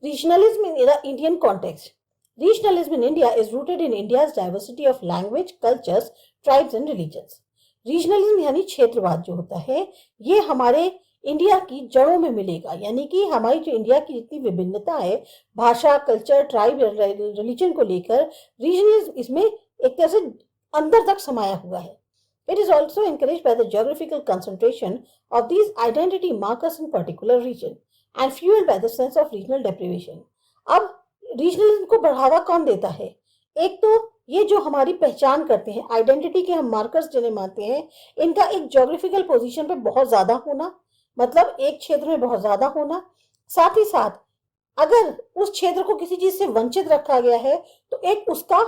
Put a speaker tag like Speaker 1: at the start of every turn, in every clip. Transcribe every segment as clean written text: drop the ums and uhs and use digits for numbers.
Speaker 1: Regionalism in the Indian context. Regionalism in India is rooted in India's diversity of language, cultures, tribes and religions. Regionalism यानी क्षेत्रवाद जो होता है ये हमारे इंडिया की जड़ों में मिलेगा, यानी कि हमारी जो इंडिया की जितनी विभिन्नता है भाषा, कल्चर, ट्राइब, रिलीजन को लेकर रीजनलिज्म इसमें एक तरह से अंदर तक समाया हुआ है. It is also encouraged by the geographical concentration of these identity markers in particular region and fueled by the sense of regional deprivation. अब रीजनलिज्म को बढ़ावा कौन देता है? एक तो ये जो हमारी पहचान करते हैं, आइडेंटिटी के हम मार्कर्स जिन्हें मानते हैं, इनका एक ज्योग्राफिकल पोजीशन पे बहुत ज्यादा होना, मतलब एक क्षेत्र में बहुत ज्यादा होना. साथ ही साथ अगर उस क्षेत्र को किसी चीज से वंचित रखा गया है तो एक उसका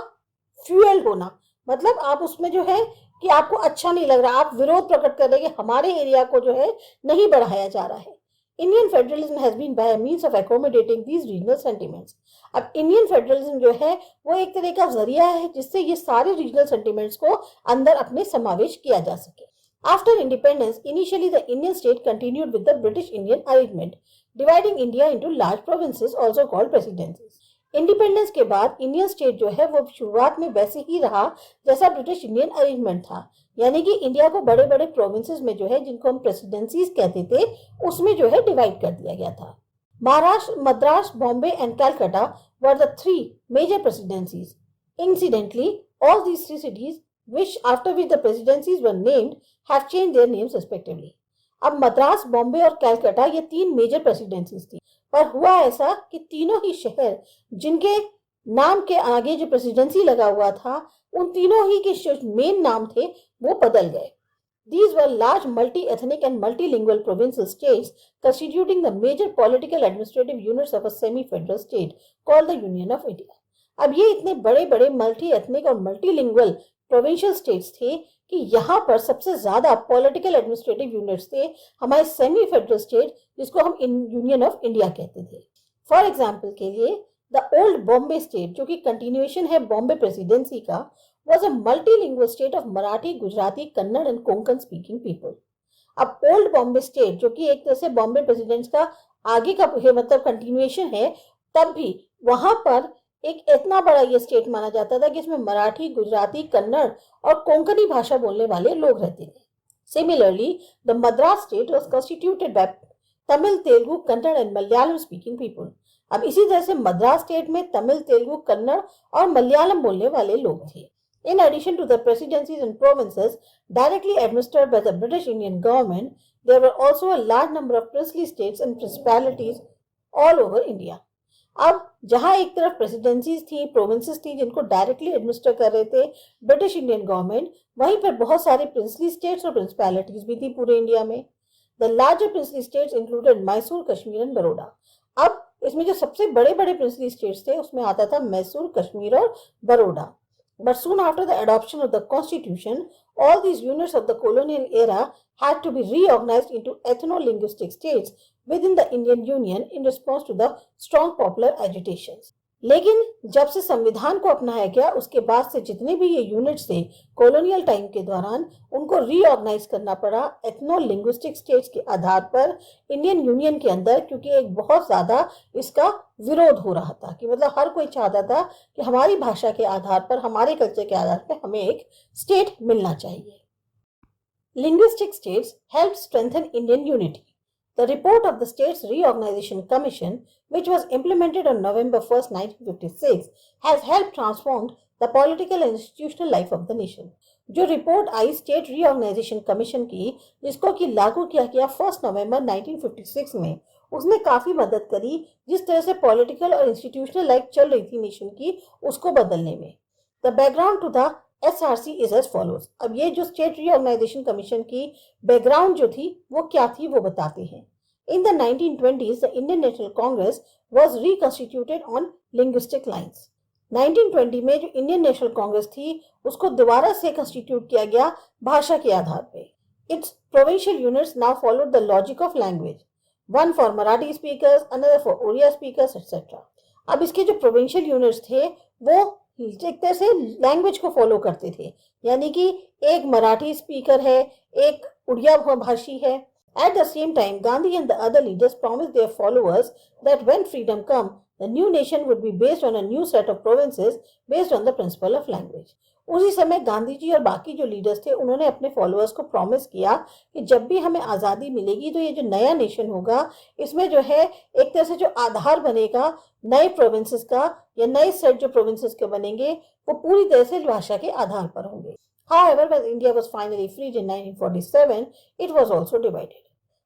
Speaker 1: फ्यूएल होना, मतलब आप उसमें जो है कि आपको अच्छा नहीं लग रहा, आप विरोध प्रकट कर रहे हैं कि हमारे एरिया को जो है नहीं बढ़ाया जा रहा है. Indian federalism has been by means of accommodating these regional sentiments. अब इंडियन फेडरलिज्म जो है वो एक तरह का जरिया है जिससे ये सारे रीजनल सेंटिमेंट्स को अंदर अपने समावेश किया जा सके. After independence initially the Indian state continued with the British Indian arrangement dividing India into large provinces also called presidencies. Independence के बाद इंडियन स्टेट जो है वो शुरुआत में वैसे ही रहा जैसा ब्रिटिश इंडियन अरेंजमेंट था, यानी कि इंडिया को बड़े बड़े प्रोविंसेस में जो है जिनको हम प्रेसिडेंसीज कहते थे उसमें जो है डिवाइड कर दिया गया था. Maharashtra, Madras, Bombay and Calcutta were the three major presidencies. Incidentally, all these three cities, which after which the presidencies were named, have changed their names respectively. अब मद्रास, बॉम्बे और कलकत्ता ये तीन मेजर प्रेसिडेंसीज थी, पर हुआ ऐसा कि तीनों ही शहर जिनके नाम के आगे जो प्रेसिडेंसी लगा हुआ था उन तीनों ही के जो मेन नाम थे वो बदल गए. These were large multi-ethnic and multilingual provincial states constituting the major political administrative units of a semi-federal state called the Union of India. अब ये इतने बड़े बड़े मल्टी एथनिक और मल्टीलिंगुअल प्रोविंशियल स्टेट्स थे कि यहाँ पर सबसे ज्यादा पॉलिटिकल एडमिनिस्ट्रेटिव यूनिट्स थे हमारे सेमी फेडरल स्टेट जिसको हम यूनियन ऑफ इंडिया कहते थे. फॉर एग्जाम्पल के लिए द ओल्ड बॉम्बे स्टेट जो कि कंटिन्यूएशन है बॉम्बे प्रेसिडेंसी का was a multilingual state of Marathi, Gujarati, Kannada and Konkan speaking people. अब ओल्ड बॉम्बे स्टेट जो कि एक तरह से बॉम्बे प्रेसिडेंट्स का आगे का मतलब कंटिन्यूएशन है, तब भी वहां पर एक इतना बड़ा ये स्टेट माना जाता था कि इसमें मराठी, गुजराती, कन्नड़ और कोंकणी भाषा बोलने वाले लोग रहते थे. Similarly the Madras state was constituted by Tamil, Telugu, Kannada and Malayalam speaking people. अब इसी तरह से मद्रास स्टेट में तमिल, तेलुगु, कन्नड़ और मलयालम बोलने वाले लोग थे. In addition to the presidencies and provinces directly administered by the British Indian government, there were also a large number of princely states and principalities all over India. अब जहां एक तरफ प्रेसिडेंसीज थी, प्रोविंसेस थी जिनको डायरेक्टली एडमिनिस्टर कर रहे थे ब्रिटिश इंडियन गवर्नमेंट, वहीं पर बहुत सारे प्रिंसली स्टेट्स और प्रिंसिपैलिटीज भी थी पूरे इंडिया में. The larger princely states included Mysore, Kashmir and Baroda. अब इसमें जो सबसे बड़े बड़े प्रिंसली स्टेट्स थे उसमें आता था मैसूर, कश्मीर और Baroda. But soon after the adoption of the constitution, all these units of the colonial era had to be reorganized into ethno-linguistic states within the Indian Union in response to the strong popular agitations. लेकिन जब से संविधान को अपनाया गया उसके बाद से जितने भी ये यूनिट्स थे कॉलोनियल टाइम के दौरान उनको रीऑर्गेनाइज करना पड़ा एथनो लिंग्विस्टिक स्टेट्स के आधार पर इंडियन यूनियन के अंदर, क्योंकि एक बहुत ज्यादा इसका विरोध हो रहा था कि मतलब हर कोई चाहता था कि हमारी भाषा के आधार पर, हमारे कल्चर के आधार पर हमें एक स्टेट मिलना चाहिए. Linguistic states help strengthen Indian unity. The report of the States Reorganization Commission, which was implemented on November 1st, 1956, has helped transform the political and institutional life of the nation. जो report आई state reorganisation commission की जिसको कि लागू किया गया 1 नवंबर 1956 में, उसने काफी मदद करी जिस तरह से पॉलिटिकल और इंस्टीट्यूशनल लाइफ चल रही थी नेशन की उसको बदलने में. The background to the SRC is as follows. अब ये जो स्टेट रीऑर्गेनाइजेशन कमीशन की बैकग्राउंड जो थी वो क्या थी वो बताते हैं. In the 1920s, the Indian National Congress was reconstituted on linguistic lines. 1920 में जो इंडियन नेशनल कांग्रेस थी उसको दोबारा से कंस्टिट्यूट किया गया भाषा के आधार पे. Its provincial units now followed the logic of language. One for Marathi speakers, another for Oriya speakers, etc. अब इसके जो प्रोविंशियल यूनिट्स थे वो एक तरह से लैंग्वेज को फॉलो करते थे, यानी कि एक मराठी स्पीकर है, एक उड़िया भाषी है. At the same time, Gandhi and the other leaders promised their followers that when freedom come, The new nation would be based on a new set of provinces based on the principle of language. उसी समय गांधी जी और बाकी जो leaders थे उन्होंने अपने followers को promise किया कि जब भी हमें आज़ादी मिलेगी तो ये जो नया नेशन होगा इसमें जो है एक तरह से जो आधार बनेगा नए प्रोविंसेस का या नए सेट जो प्रोविंसेस के बनेंगे वो पूरी तरह से भाषा के आधार पर होंगे. However, when India was finally freed in 1947, it was also divided.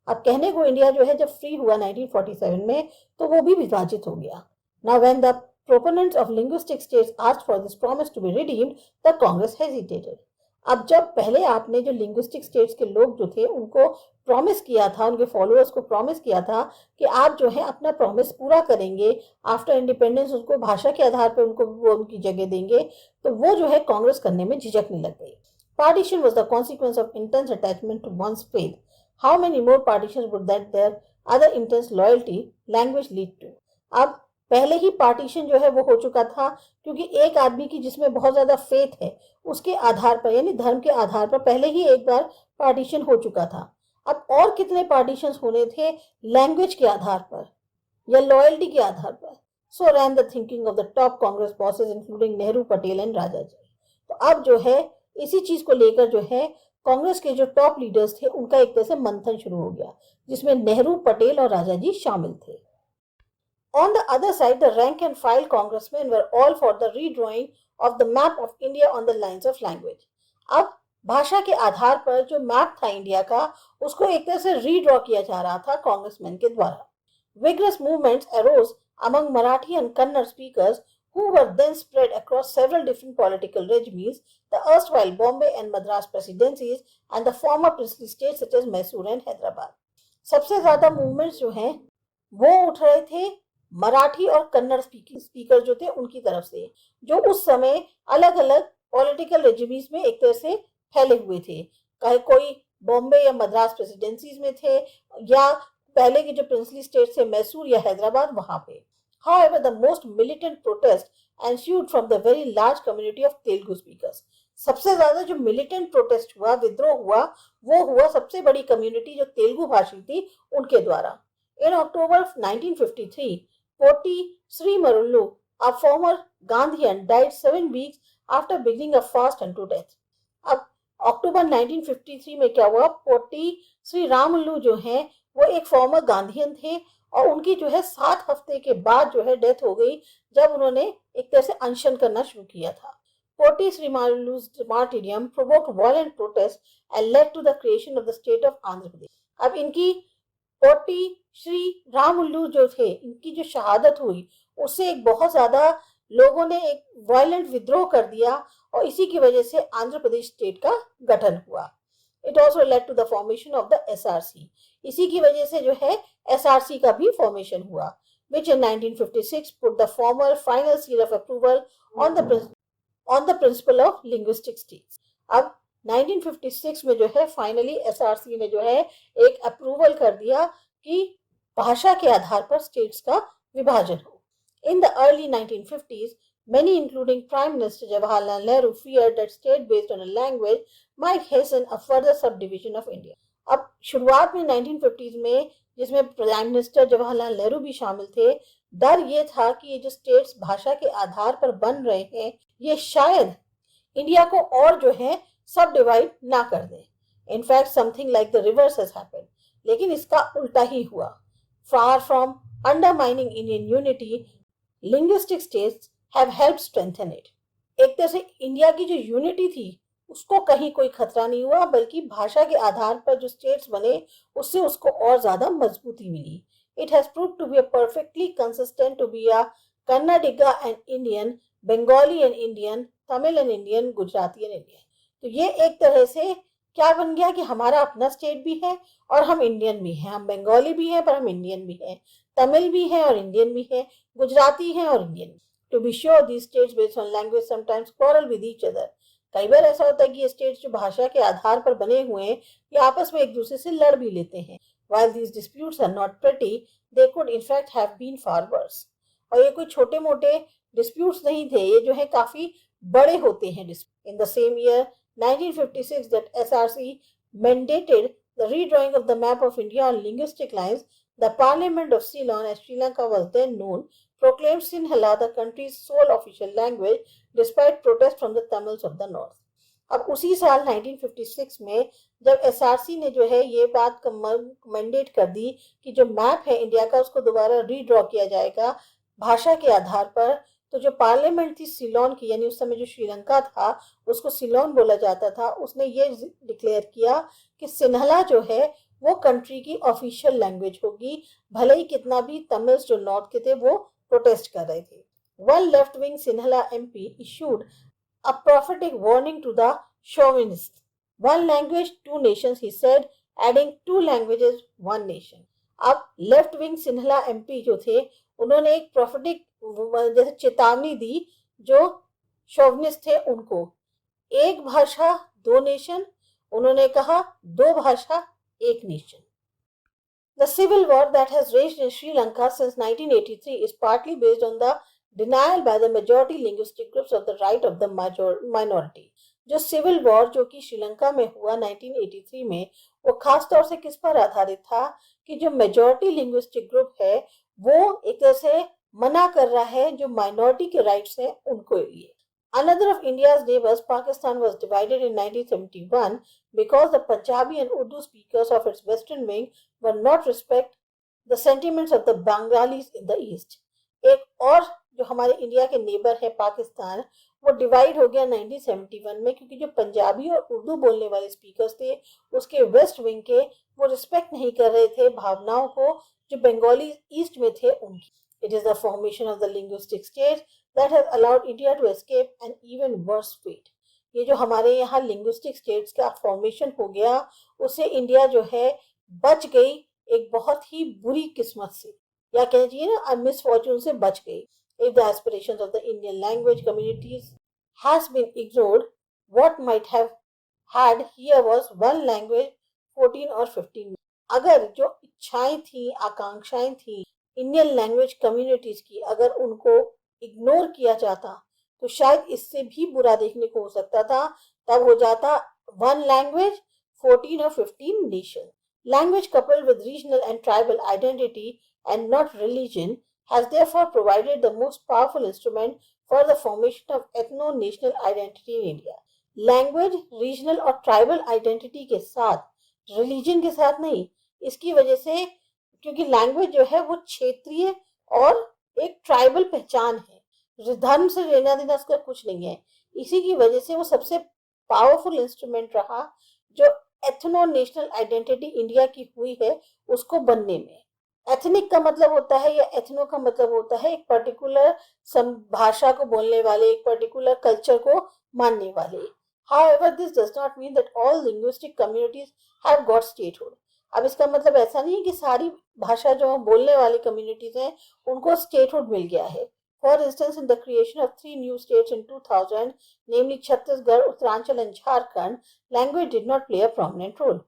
Speaker 1: अब कहने को इंडिया जो है जब फ्री हुआ 1947 में तो वो भी विभाजित हो गया. Now when the proponents of linguistic states asked for this promise to be redeemed, the Congress hesitated. अब जब पहले आपने जो लिंग्विस्टिक स्टेट्स के लोग जो थे उनको प्रॉमिस किया था, उनके फॉलोअर्स को प्रॉमिस किया था कि आप जो है अपना प्रॉमिस पूरा करेंगे, आफ्टर इंडिपेंडेंस उनको भाषा के आधार पर उनको वो उनकी जगह देंगे, तो वो जो है कांग्रेस करने में झिझकने लग गई. Partition was the consequence of intense attachment to one's faith. How many more partitions would that their other intense loyalty language lead to. अब पहले ही पार्टीशन जो है वो हो चुका था क्योंकि एक आदमी की जिसमें बहुत ज्यादा फेथ है उसके आधार पर यानी धर्म के आधार पर पहले ही एक बार पार्टीशन हो चुका था. अब और कितने पार्टीशन होने थे लैंग्वेज के आधार पर या लॉयल्टी के आधार पर. So ran the thinking of the top Congress bosses including Nehru, Patel and Raja ji. तो अब जो है इसी चीज को लेकर जो है कांग्रेस के जो टॉप लीडर्स थे उनका एक तरह से मंथन शुरू हो गया जिसमें नेहरू, पटेल और राजा जी शामिल थे. On the other side, the rank and file congressmen were all for the redrawing of the map of India on the lines of language. अब भाषा के आधार पर जो मैप था इंडिया का उसको एक तरह से रीड्रॉ किया जा रहा था कांग्रेसमैन के द्वारा. Vigorous movements arose among Marathi and Kannada speakers who were then spread across several different political regimes, the erstwhile Bombay and Madras presidencies and the former princely states such as Mysore and Hyderabad. सबसे ज्यादा movements जो हैं वो उठ रहे थे मराठी और Kannada speaker जो थे उनकी तरफ से, जो उस समय अलग अलग पॉलिटिकल रेजिम्स में एक तरह से फैले हुए थे. कोई बॉम्बे या मद्रास प्रेसिडेंसीज में थे या पहले के जो प्रिंसली स्टेट थे मैसूर या हैदराबाद वहां पे. However, the most militant protest ensued from the very large community of Telugu speakers. सबसे ज्यादा जो मिलिटेंट प्रोटेस्ट हुआ, विद्रोह हुआ, वो हुआ सबसे बड़ी कम्युनिटी जो तेलुगु भाषी थी उनके द्वारा. In October 1953, Poti Sri Marullu, a former Gandhian, died 7 weeks after beginning a fast unto death. अब अक्टूबर 1953 में क्या हुआ, पोटी श्री रामुल्लू जो हैं वो एक फॉर्मर गांधीयन थे और उनकी जो है 7 हफ्ते के बाद जो है डेथ हो गई जब उन्होंने एक तरह से अनशन करना शुरू किया था. पोटी Shri मारुल्लू's martyrdom provoked violent protests and led to the creation of the state of Andhra Pradesh. अब इनकी पोटी श्री रामुल्लू जो थे इनकी जो शहादत हुई उससे एक बहुत ज्यादा लोगों ने एक वायलेंट विद्रोह कर दिया और इसी की वजह से आंध्र प्रदेश स्टेट का गठन हुआ. It also led to the formation of the SRC. इसी की वजह से जो है एसआरसी का भी फॉर्मेशन हुआ, which in 1956 put the formal final seal of approval on the principle of linguistic states. अब 1956 में जो है फाइनली एसआरसी ने जो है एक अप्रूवल कर दिया कि भाषा के आधार पर स्टेट्स का विभाजन हो. In the early 1950s, many including Prime Minister Jawaharlal Nehru feared that state based on a language might hasten a further subdivision of India. अब शुरुआत में 1950s में जिसमें प्राइम मिनिस्टर जवाहरलाल नेहरू भी शामिल थे, डर ये था कि ये जो स्टेट्स भाषा के आधार पर बन रहे हैं ये शायद इंडिया को और जो है सब डिवाइड ना कर दे. In fact something like the reverse has happened. लेकिन इसका उल्टा ही हुआ. Far from undermining Indian unity, linguistic states have helped strengthen it. एक तरह से इंडिया की जो यूनिटी थी उसको कहीं कोई खतरा नहीं हुआ, बल्कि भाषा के आधार पर जो स्टेट्स बने उससे उसको और ज्यादा मजबूती मिली. It has proved to be a perfectly consistent to be a Kannadiga and Indian, Bengali and Indian, Tamil and Indian, Gujarati and Indian. तो ये एक तरह से क्या बन गया कि हमारा अपना स्टेट भी है और हम इंडियन भी हैं. हम बंगाली भी हैं पर हम इंडियन भी हैं, तमिल भी हैं और इंडियन भी हैं, गुजराती हैं और Indian. To be sure these states based on language sometimes quarrel with each other. कई बार ऐसा होता है कि ये स्टेट्स जो भाषा के आधार पर बने हुए हैं ये आपस में एक दूसरे से लड़ भी लेते हैं. While these disputes are not pretty, they could in fact have been far worse. और ये कोई छोटे मोटे डिस्प्यूट्स नहीं थे, ये जो है काफी बड़े होते हैं. In the same year 1956 that SRC mandated the redrawing of the map of India on linguistic lines, The Parliament of Ceylon, as Sri Lanka was then known, proclaimed Sinhala the country's sole official language despite protests from the Tamils of the north. अब उसी साल 1956 में जब SRC ने जो है ये बात मैंडेट कर दी कि जो मैप है इंडिया का उसको दोबारा रीड्रॉ किया जाएगा भाषा के आधार पर, तो जो पार्लियामेंट थी सिलोन की, यानी उस समय जो श्रीलंका था उसको सिलोन बोला जाता था, उसने ये डिक्लेयर किया कि सिन्हला जो है वो कंट्री की ऑफिशियल लैंग्वेज होगी, भले ही कितना भी तमिल्स जो नॉर्थ के थे वो प्रोटेस्ट कर रहे थे. One left wing Sinhala MP issued a prophetic warning to the chauvinists. One language, two nations, he said, adding two languages, one nation. अब लेफ्ट विंग सिन्हला एमपी जो थे उन्होंने एक प्रॉफिटिक जैसे चेतावनी दी जो शोवनिस्ट थे उनको, एक भाषा दो नेशन, उन्होंने कहा दो भाषा एक nation. The civil war that has raged in Sri Lanka since 1983 is partly based on the denial by the majority linguistic groups of the right of the minority. जो सिविल वॉर जो कि श्रीलंका में हुआ 1983 में, वो खास तौर से किस पर आधारित था कि जो मेजॉरिटी लिंग्विस्टिक ग्रुप है वो एक तरह से मना कर रहा है जो माइनॉरिटी के राइट्स हैं उनको लिए. Another of India's neighbors, Pakistan, was divided in 1971 because the Punjabi and Urdu speakers of its western wing were not respect the sentiments of the Bengalis in the east. एक और जो हमारे India के neighbour है पाकिस्तान, वो divide हो गया 1971 में क्योंकि जो पंजाबी और उर्दू बोलने वाले स्पीकर्स थे उसके वेस्ट विंग के, वो रिस्पेक्ट नहीं कर रहे थे भावनाओं को जो बंगाली ईस्ट में थे उनकी. It is the formation of the linguistic state that has allowed India to escape an even worse fate. ये जो हमारे यहाँ लिंग्विस्टिक स्टेट्स का फॉर्मेशन हो गया उससे इंडिया जो है बच गई एक बहुत ही बुरी किस्मत से, या कह दीजिए ना मिसफॉर्चून से बच गई. If the aspirations of the Indian language communities has been ignored, what might have had here was one language 14 or 15. अगर जो इच्छाएं थी आकांक्षाएं थी इंडियन लैंग्वेज कम्युनिटीज की अगर उनको इग्नोर किया जाता तो शायद इससे भी बुरा देखने को हो सकता था. तब हो जाता one language 14 or 15 nation. Language coupled with regional and tribal identity and not religion has therefore provided the most powerful instrument for the formation of ethno-national identity in India. Language, regional और tribal identity के साथ, religion के साथ नहीं, इसकी वजह से क्योंकि लैंग्वेज जो है वो क्षेत्रीय और एक ट्राइबल पहचान है, धर्म से लेना देना उसका कुछ नहीं है, इसी की वजह से वो सबसे पावरफुल इंस्ट्रूमेंट रहा जो एथनो नेशनल आइडेंटिटी इंडिया की हुई है उसको बनने में. एथनिक का मतलब होता है या एथनो का मतलब होता है एक पर्टिकुलर भाषा को बोलने वाले, एक पर्टिकुलर कल्चर को मानने वाले. However, this does not mean that all linguistic communities have got statehood. अब इसका मतलब ऐसा नहीं है कि सारी भाषा जो बोलने वाली कम्युनिटीज हैं उनको स्टेटहुड मिल गया है. For instance, in the creation of 3 new states in 2000, namely Chhattisgarh, Uttaranchal and Jharkhand, language did not play a prominent role.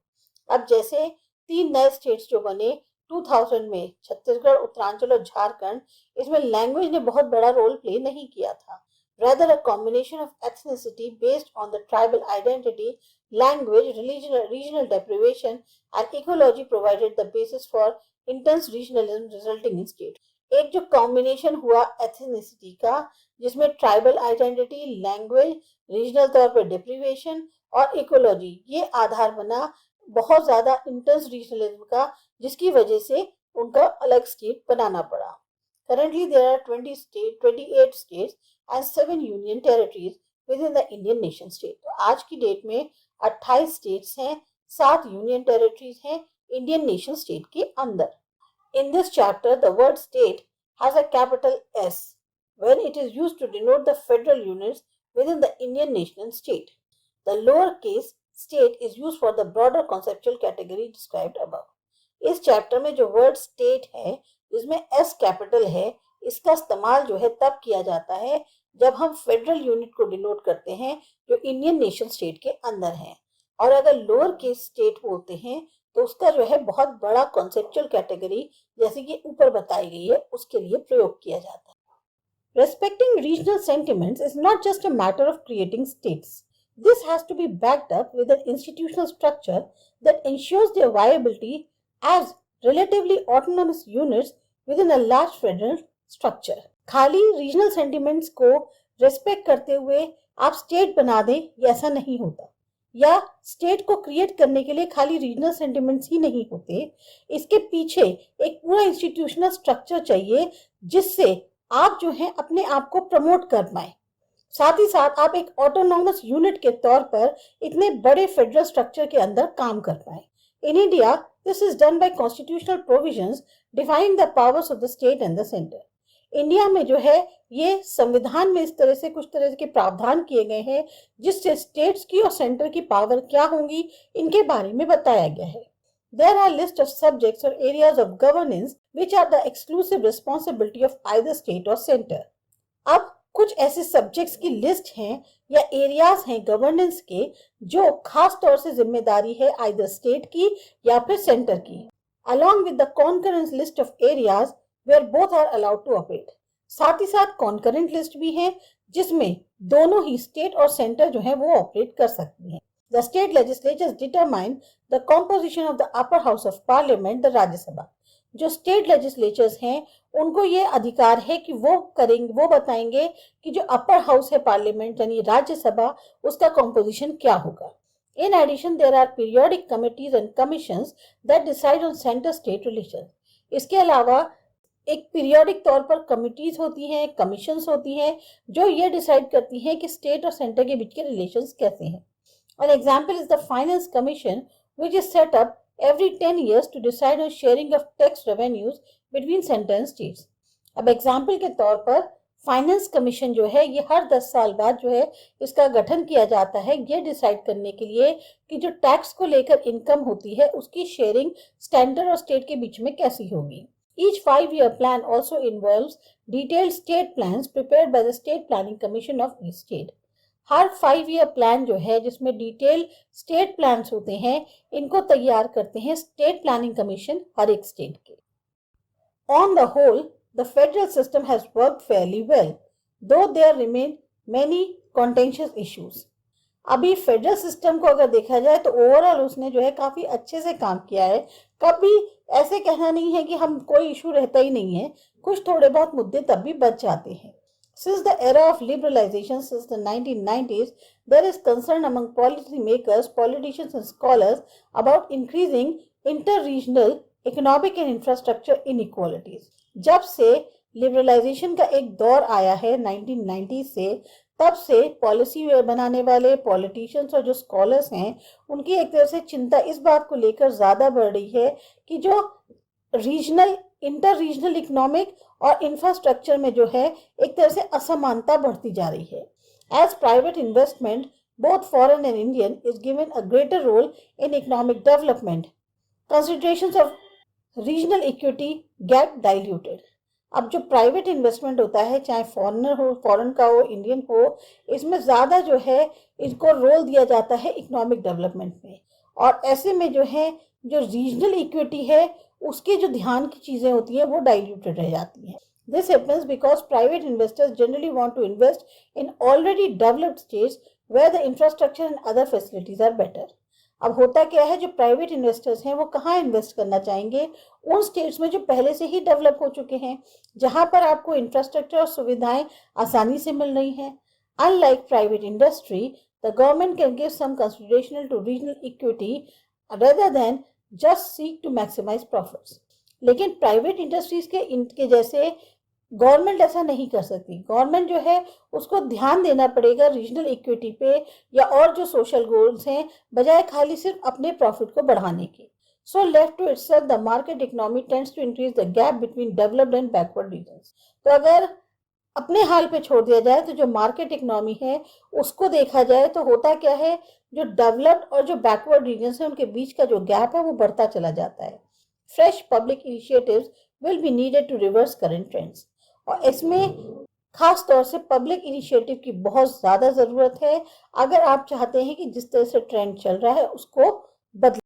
Speaker 1: अब जैसे 3 नए स्टेट्स जो बने 2000 में, छत्तीसगढ़, उत्तरांचल और झारखंड, इसमें लैंग्वेज ने बहुत बड़ा रोल प्ले नहीं किया था. Rather, a combination of ethnicity based on the tribal identity, language, regional deprivation, and ecology provided the basis for intense regionalism resulting in state. एक जो कॉम्बिनेशन हुआ एथनिसिटी का जिसमें ट्राइबल आइडेंटिटी, लैंग्वेज, रीजनल तौर पर डिप्रीवेशन और ecology ये आधार बना बहुत ज्यादा इंटेंस रीजनलिज्म का, जिसकी वजह से उनका अलग स्टेट बनाना पड़ा. Currently, there are 28 states and 7 union territories within the Indian nation state. तो आज की डेट में 28 states हैं, 7 union territories हैं Indian nation state के अंदर. In this chapter, the word state has a capital S when it is used to denote the federal units within the Indian nation state. The lowercase state is used for the broader conceptual category described above. इस chapter में जो word state है जिसमें S capital है, इसका इस्तेमाल जो है तब किया जाता है जब हम फेडरल यूनिट को डिनोट करते हैं जो इंडियन नेशन स्टेट के अंदर है, और अगर लोअर केस स्टेट बोलते हैं तो उसका जो है बहुत बड़ा कॉन्सेप्चुअल कैटेगरी जैसे कि ऊपर बताई गई है उसके लिए प्रयोग किया जाता है. Respecting regional sentiments is not just a matter of creating states. This has to be backed up with an institutional structure that ensures their viability as relatively autonomous units within a large federal structure. खाली regional sentiments को respect करते हुए आप state बना दें, ये ऐसा नहीं होता। या स्टेट को क्रिएट करने के लिए खाली रीजनल सेंटिमेंट्स ही नहीं होते, इसके पीछे एक पूरा इंस्टीट्यूशनल स्ट्रक्चर चाहिए जिससे आप जो है अपने आप को प्रमोट कर पाए। साथ ही साथ आप एक ऑटोनॉमस यूनिट के तौर पर इतने बड़े फेडरल स्ट्रक्चर के अंदर काम कर पाए। In India this is done by constitutional provisions defining the powers of the state and the centre. India में जो है ये संविधान में इस तरह से कुछ तरह के प्रावधान किए गए हैं जिससे स्टेट्स की और सेंटर की पावर क्या होंगी इनके बारे में बताया गया है। There are list of subjects or areas of governance which are the exclusive responsibility of either state or center. अब कुछ ऐसे सब्जेक्ट्स की लिस्ट हैं या एरियाज हैं गवर्नेंस के जो खास तौर से जिम्मेदारी है आइदर स्टेट की या फिर सेंटर की, along with the concurrent list of areas where both are allowed to operate. साथ ही साथ कॉन्करेंट लिस्ट भी है जिसमें दोनों ही स्टेट और सेंटर जो है वो ऑपरेट कर सकती हैं। The state legislatures determine the composition of the upper house of parliament, the Rajya Sabha. जो स्टेट लेजिस्लेचर्स हैं उनको ये अधिकार है कि वो बताएंगे कि जो अपर हाउस है पार्लियामेंट यानी राज्यसभा उसका कॉम्पोजिशन क्या होगा। In addition, there are periodic committees and commissions that decide on center-state relations. इसके अलावा एक पीरियोडिक तौर पर कमिटीज होती हैं, कमीशंस होती हैं जो ये डिसाइड करती हैं कि स्टेट और सेंटर के बीच के रिलेशंस कैसे हैं। An example is the Finance Commission, which is set up every 10 years to decide on sharing of tax revenues between center and states. अब एग्जाम्पल के तौर पर फाइनेंस कमीशन जो है ये हर 10 साल बाद जो है इसका गठन किया जाता है ये डिसाइड करने के लिए कि जो टैक्स को लेकर इनकम होती है उसकी शेयरिंग सेंटर और स्टेट के बीच में कैसी होगी। Each 5-year plan also involves detailed state plans prepared by the State Planning Commission of each state. Her 5-year plan जो है जिसमें डिटेल स्टेट प्लान्स होते हैं इनको तैयार करते हैं स्टेट प्लानिंग कमीशन हर एक स्टेट के। On the whole, the federal system has worked fairly well, though there remain many contentious issues. अभी फेडरल सिस्टम को अगर देखा जाए तो ओवरऑल उसने जो है काफी अच्छे से काम किया है। कभी ऐसे कहना नहीं है कि हम कोई इशू रहता ही नहीं है, कुछ थोड़े बहुत मुद्दे तब भी बच जाते हैं। Since the era of liberalization since the 1990s, there is concern among policymakers, politicians and scholars about increasing inter-regional economic and infrastructure inequalities. जब से लिबरलाइजेशन का एक दौर आया है 1990 से, तब से पॉलिसी बनाने वाले पॉलिटिशियंस और जो स्कॉलर्स हैं उनकी एक तरह से चिंता इस बात को लेकर ज़्यादा बढ़ रही है कि जो रीजनल इंटर रीजनल इकोनॉमिक और इंफ्रास्ट्रक्चर में जो है एक तरह से असमानता बढ़ती जा रही है। As private investment both foreign and Indian is given a greater role in economic development, considerations of regional equity get diluted. अब जो प्राइवेट इन्वेस्टमेंट होता है चाहे फॉरेन का हो इंडियन हो, इसमें ज़्यादा जो है इसको रोल दिया जाता है इकोनॉमिक डेवलपमेंट में, और ऐसे में जो है जो रीजनल इक्विटी है उसके जो ध्यान की चीज़ें होती हैं वो डाइल्यूटेड रह जाती हैं। This happens because private investors generally want to invest in already developed states where the infrastructure and other facilities are better. अब होता क्या है, जो प्राइवेट इन्वेस्टर्स हैं वो कहाँ इन्वेस्ट करना चाहेंगे? उन स्टेट्स में जो पहले से ही डेवलप हो चुके हैं, जहाँ पर आपको इंफ्रास्ट्रक्चर और सुविधाएं आसानी से मिल रही हैं। Unlike private industry, the government can give some consideration to regional equity rather than just seek to maximize profits. लेकिन प्राइवेट इंडस्ट्रीज के इनके जैसे गवर्नमेंट ऐसा नहीं कर सकती। गवर्नमेंट जो है उसको ध्यान देना पड़ेगा रीजनल इक्विटी पे या और जो सोशल गोल्स हैं, बजाय खाली सिर्फ अपने प्रॉफिट को बढ़ाने के। So left to itself the market economy tends to increase the gap between developed and backward regions. तो अगर अपने हाल पे छोड़ दिया जाए तो जो मार्केट इकोनॉमी है उसको देखा जाए तो होता क्या है, जो डेवलप्ड और जो बैकवर्ड रीजन्स हैं उनके बीच का जो गैप है वो बढ़ता चला जाता है। Fresh public initiatives will be needed to reverse current trends, और इसमें खास तौर से पब्लिक इनिशिएटिव की बहुत ज़्यादा ज़रूरत है अगर आप चाहते हैं कि जिस तरह से ट्रेंड चल रहा है उसको बदला